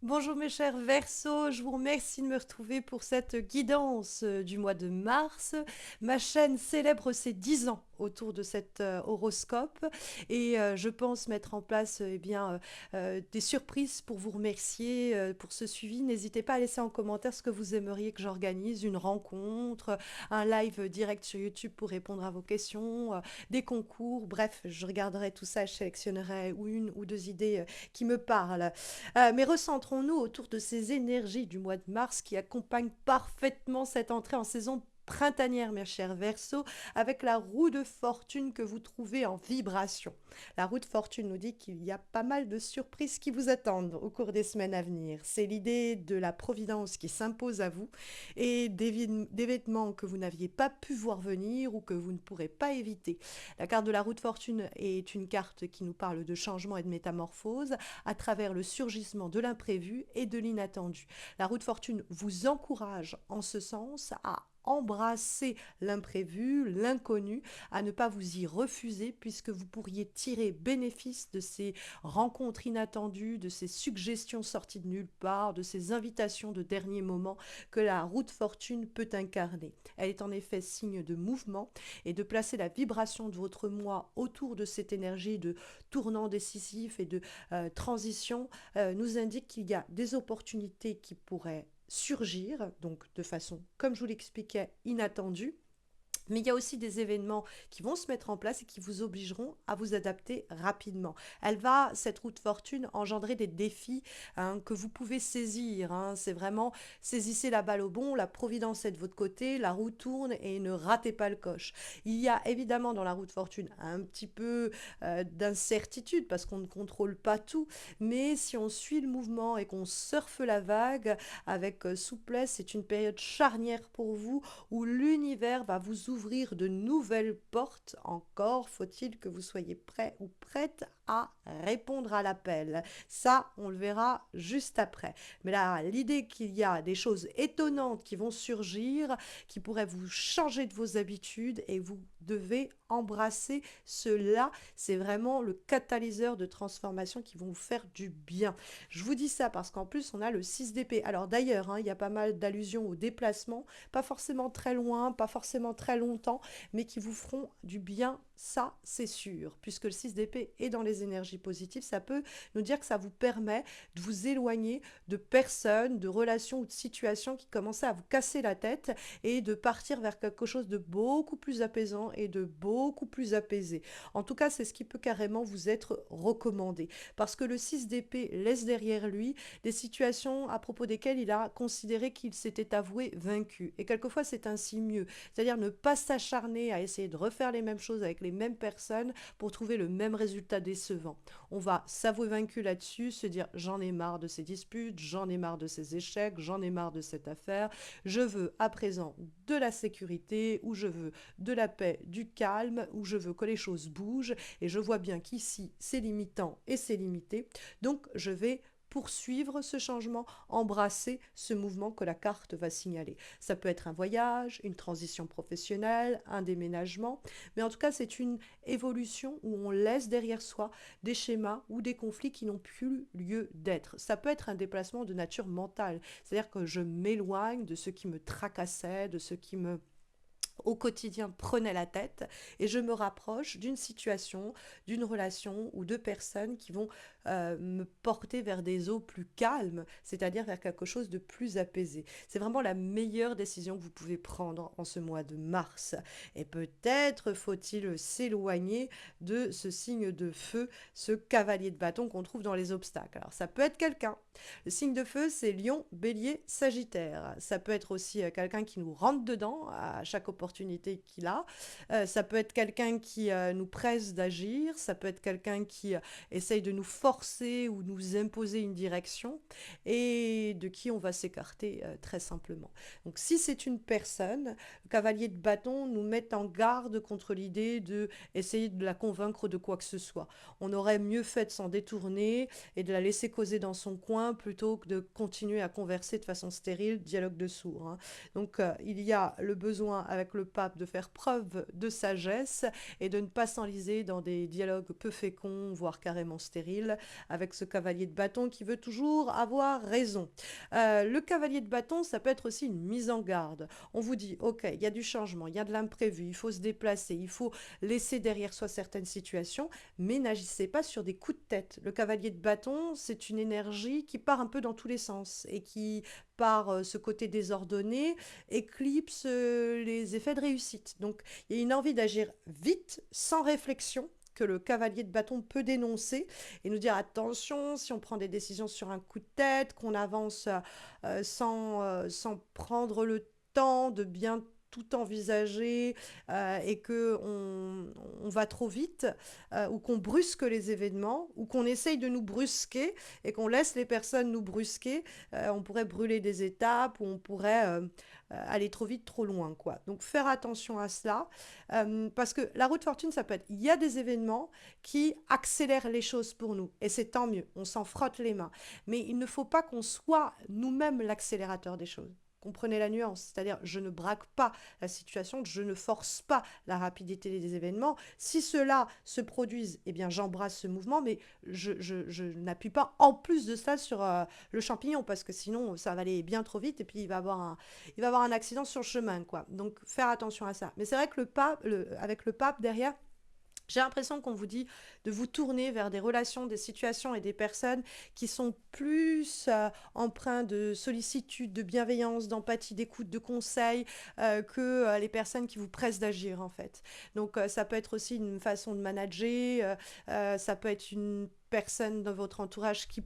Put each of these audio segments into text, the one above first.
Bonjour mes chers Verseaux, je vous remercie de me retrouver pour cette guidance du mois de mars. Ma chaîne célèbre ses 10 ans autour de cet horoscope et je pense mettre en place des surprises pour vous remercier pour ce suivi. N'hésitez pas à laisser en commentaire ce que vous aimeriez que j'organise, une rencontre, un live direct sur YouTube pour répondre à vos questions, des concours, bref, je regarderai tout ça, je sélectionnerai ou une ou deux idées qui me parlent. Mais recentrons-nous autour de ces énergies du mois de mars qui accompagnent parfaitement cette entrée en saison printanière, mes chers Verseaux, avec la roue de fortune que vous trouvez en vibration. La roue de fortune nous dit qu'il y a pas mal de surprises qui vous attendent au cours des semaines à venir. C'est l'idée de la providence qui s'impose à vous et d'événements que vous n'aviez pas pu voir venir ou que vous ne pourrez pas éviter. La carte de la roue de fortune est une carte qui nous parle de changement et de métamorphose à travers le surgissement de l'imprévu et de l'inattendu. La roue de fortune vous encourage en ce sens à embrasser l'imprévu, l'inconnu, à ne pas vous y refuser puisque vous pourriez tirer bénéfice de ces rencontres inattendues, de ces suggestions sorties de nulle part, de ces invitations de dernier moment que la roue de fortune peut incarner. Elle est en effet signe de mouvement et de placer la vibration de votre moi autour de cette énergie de tournant décisif et de transition nous indique qu'il y a des opportunités qui pourraient surgir, donc de façon, comme je vous l'expliquais, inattendue, mais il y a aussi des événements qui vont se mettre en place et qui vous obligeront à vous adapter rapidement. Elle va, cette roue de fortune, engendrer des défis que vous pouvez saisir. C'est vraiment saisissez la balle au bon, la providence est de votre côté, la roue tourne et ne ratez pas le coche. Il y a évidemment dans la roue de fortune un petit peu d'incertitude parce qu'on ne contrôle pas tout, mais si on suit le mouvement et qu'on surfe la vague avec souplesse, c'est une période charnière pour vous où l'univers va vous ouvrir de nouvelles portes. Encore faut-il que vous soyez prêt ou prête à répondre à l'appel. Ça, on le verra juste après. Mais là, l'idée qu'il y a des choses étonnantes qui vont surgir, qui pourraient vous changer de vos habitudes et vous devez embrasser cela. C'est vraiment le catalyseur de transformation qui vont vous faire du bien. Je vous dis ça parce qu'en plus, on a le 6 d'épée. Alors d'ailleurs, il y a pas mal d'allusions au déplacement, pas forcément très loin, pas forcément très longtemps, mais qui vous feront du bien, ça c'est sûr. Puisque le 6 d'épée est dans les énergies positives, ça peut nous dire que ça vous permet de vous éloigner de personnes, de relations ou de situations qui commençaient à vous casser la tête et de partir vers quelque chose de beaucoup plus apaisant et de beaucoup plus apaisé. En tout cas, c'est ce qui peut carrément vous être recommandé. Parce que le 6 d'épée laisse derrière lui des situations à propos desquelles il a considéré qu'il s'était avoué vaincu. Et quelquefois, c'est ainsi mieux. C'est-à-dire ne pas s'acharner à essayer de refaire les mêmes choses avec les mêmes personnes pour trouver le même résultat décevant. On va s'avouer vaincu là-dessus, se dire j'en ai marre de ces disputes, j'en ai marre de ces échecs, j'en ai marre de cette affaire, je veux à présent de la sécurité, ou je veux de la paix, du calme, ou je veux que les choses bougent, et je vois bien qu'ici c'est limitant et c'est limité, donc je vais poursuivre ce changement, embrasser ce mouvement que la carte va signaler. Ça peut être un voyage, une transition professionnelle, un déménagement, mais en tout cas c'est une évolution où on laisse derrière soi des schémas ou des conflits qui n'ont plus lieu d'être. Ça peut être un déplacement de nature mentale, c'est-à-dire que je m'éloigne de ce qui me tracassait, de ce qui me au quotidien prenait la tête et je me rapproche d'une situation, d'une relation ou de personnes qui vont me porter vers des eaux plus calmes, c'est-à-dire vers quelque chose de plus apaisé. C'est vraiment la meilleure décision que vous pouvez prendre en ce mois de mars. Et peut-être faut-il s'éloigner de ce signe de feu, ce cavalier de bâton qu'on trouve dans les obstacles. Alors ça peut être quelqu'un. Le signe de feu, c'est Lion, Bélier, Sagittaire. Ça peut être aussi quelqu'un qui nous rentre dedans à chaque opportunité qu'il a. Ça peut être quelqu'un qui nous presse d'agir. Ça peut être quelqu'un qui essaye de nous forcer ou nous imposer une direction et de qui on va s'écarter très simplement. Donc si c'est une personne, le cavalier de bâton nous met en garde contre l'idée de essayer de la convaincre de quoi que ce soit. On aurait mieux fait de s'en détourner et de la laisser causer dans son coin plutôt que de continuer à converser de façon stérile, dialogue de sourds. Donc il y a le besoin avec le pape de faire preuve de sagesse et de ne pas s'enliser dans des dialogues peu féconds, voire carrément stériles, avec ce cavalier de bâton qui veut toujours avoir raison. Le cavalier de bâton, ça peut être aussi une mise en garde. On vous dit, ok, il y a du changement, il y a de l'imprévu, il faut se déplacer, il faut laisser derrière soi certaines situations, mais n'agissez pas sur des coups de tête. Le cavalier de bâton, c'est une énergie qui part un peu dans tous les sens et qui, par ce côté désordonné, éclipse les effets de réussite. Donc, il y a une envie d'agir vite, sans réflexion, que le cavalier de bâton peut dénoncer et nous dire attention si on prend des décisions sur un coup de tête, qu'on avance sans prendre le temps de bien tout envisager et que on va trop vite ou qu'on brusque les événements ou qu'on essaye de nous brusquer et qu'on laisse les personnes nous brusquer, on pourrait brûler des étapes ou on pourrait aller trop vite, trop loin, quoi. Donc faire attention à cela, parce que la roue de fortune, ça peut être, il y a des événements qui accélèrent les choses pour nous, et c'est tant mieux, on s'en frotte les mains. Mais il ne faut pas qu'on soit nous-mêmes l'accélérateur des choses. Comprenez la nuance, c'est-à-dire je ne braque pas la situation, je ne force pas la rapidité des événements. Si cela se produise, eh bien j'embrasse ce mouvement, mais je n'appuie pas en plus de ça sur le champignon, parce que sinon ça va aller bien trop vite et puis il va avoir un accident sur le chemin, quoi. Donc faire attention à ça. Mais c'est vrai que avec le pape derrière, j'ai l'impression qu'on vous dit de vous tourner vers des relations, des situations et des personnes qui sont plus empreints de sollicitude, de bienveillance, d'empathie, d'écoute, de conseils que les personnes qui vous pressent d'agir en fait. Donc ça peut être aussi une façon de manager, ça peut être une personne dans votre entourage qui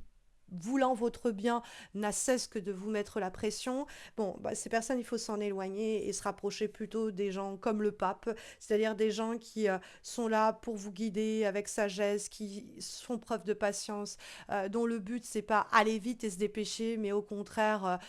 voulant votre bien, n'a cesse que de vous mettre la pression. Bon, bah, ces personnes, il faut s'en éloigner et se rapprocher plutôt des gens comme le pape, c'est-à-dire des gens qui sont là pour vous guider avec sagesse, qui font preuve de patience, dont le but, c'est pas aller vite et se dépêcher, mais au contraire,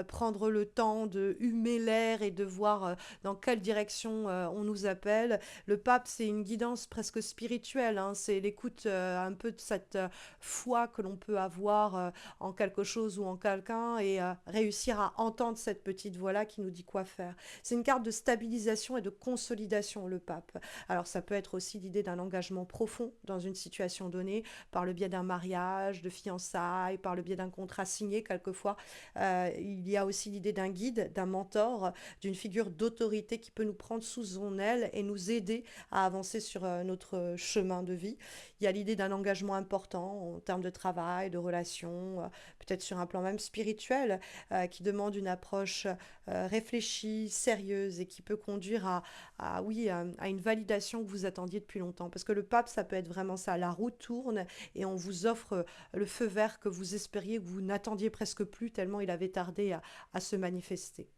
prendre le temps de humer l'air et de voir dans quelle direction on nous appelle. Le pape, c'est une guidance presque spirituelle, hein, c'est l'écoute un peu de cette foi que l'on peut avoir en quelque chose ou en quelqu'un et réussir à entendre cette petite voix-là qui nous dit quoi faire. C'est une carte de stabilisation et de consolidation, le pape. Alors ça peut être aussi l'idée d'un engagement profond dans une situation donnée, par le biais d'un mariage, de fiançailles, par le biais d'un contrat signé quelquefois. Il y a aussi l'idée d'un guide, d'un mentor, d'une figure d'autorité qui peut nous prendre sous son aile et nous aider à avancer sur notre chemin de vie. Il y a l'idée d'un engagement important en termes de travail, de relations, peut-être sur un plan même spirituel, qui demande une approche réfléchie, sérieuse et qui peut conduire oui, à une validation que vous attendiez depuis longtemps. Parce que le pape, ça peut être vraiment ça. La roue tourne et on vous offre le feu vert que vous espériez, que vous n'attendiez presque plus tellement il avait tardé à se manifester.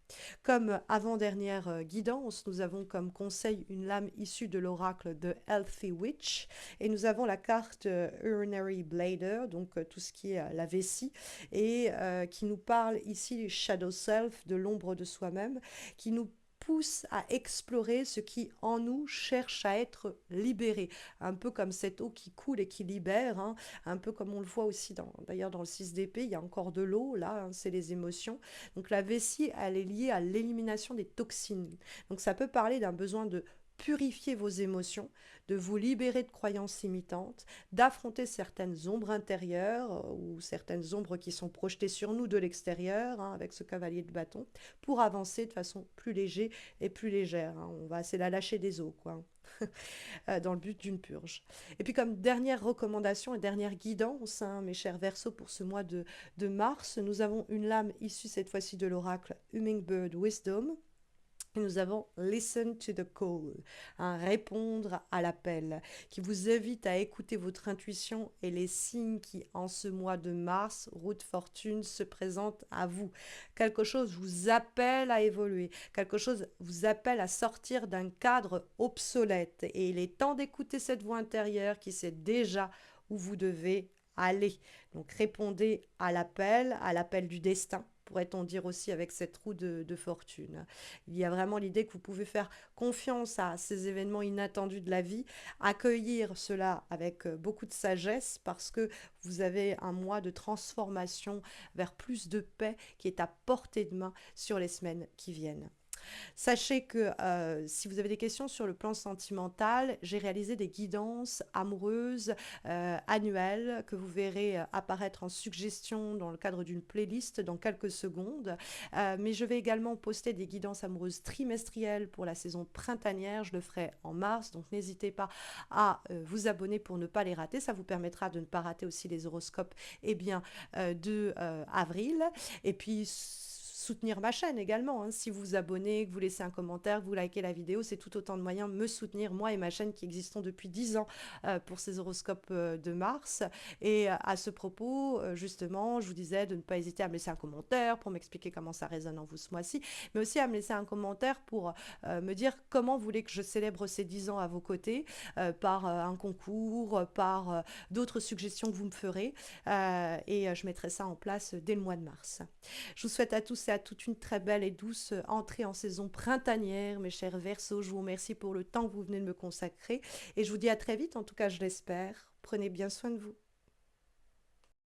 Comme avant-dernière guidance, nous avons comme conseil une lame issue de l'oracle de Healthy Witch et nous avons la carte Urinary Blader, donc tout ce qui est la vessie, et qui nous parle ici Shadow Self, de l'ombre de soi-même, qui nous pousse à explorer ce qui en nous cherche à être libéré, un peu comme cette eau qui coule et qui libère, hein, un peu comme on le voit aussi d'ailleurs dans le 6 d'épée, il y a encore de l'eau là, hein, c'est les émotions. Donc la vessie, elle est liée à l'élimination des toxines. Donc ça peut parler d'un besoin de purifier vos émotions, de vous libérer de croyances imitantes, d'affronter certaines ombres intérieures ou certaines ombres qui sont projetées sur nous de l'extérieur, hein, avec ce cavalier de bâton, pour avancer de façon plus légère et plus légère. Hein. On va essayer de la lâcher des eaux, quoi. Dans le but d'une purge. Et puis comme dernière recommandation et dernière guidance, hein, mes chers Verseaux, pour ce mois de mars, nous avons une lame issue cette fois-ci de l'oracle Hummingbird Wisdom. Et nous avons Listen to the Call, hein, répondre à l'appel, qui vous invite à écouter votre intuition et les signes qui, en ce mois de mars, route fortune, se présentent à vous. Quelque chose vous appelle à évoluer, quelque chose vous appelle à sortir d'un cadre obsolète. Et il est temps d'écouter cette voix intérieure qui sait déjà où vous devez aller. Donc répondez à l'appel du destin, pourrait-on dire aussi avec cette roue de fortune. Il y a vraiment l'idée que vous pouvez faire confiance à ces événements inattendus de la vie, accueillir cela avec beaucoup de sagesse parce que vous avez un mois de transformation vers plus de paix qui est à portée de main sur les semaines qui viennent. Sachez que si vous avez des questions sur le plan sentimental, j'ai réalisé des guidances amoureuses annuelles que vous verrez apparaître en suggestion dans le cadre d'une playlist dans quelques secondes. Mais je vais également poster des guidances amoureuses trimestrielles pour la saison printanière. Je le ferai en mars, donc n'hésitez pas à vous abonner pour ne pas les rater. Ça vous permettra de ne pas rater aussi les horoscopes de avril. Et puis soutenir ma chaîne également, hein. Si vous vous abonnez, que vous laissez un commentaire, que vous likez la vidéo, c'est tout autant de moyens de me soutenir, moi et ma chaîne qui existons depuis 10 ans pour ces horoscopes de mars. Et à ce propos, justement, je vous disais de ne pas hésiter à me laisser un commentaire pour m'expliquer comment ça résonne en vous ce mois-ci, mais aussi à me laisser un commentaire pour me dire comment vous voulez que je célèbre ces 10 ans à vos côtés, par un concours, par d'autres suggestions que vous me ferez. Je mettrai ça en place dès le mois de mars. Je vous souhaite à tous et à toutes une très belle et douce entrée en saison printanière, mes chers Verseaux. Je vous remercie pour le temps que vous venez de me consacrer et je vous dis à très vite, en tout cas je l'espère. Prenez bien soin de vous.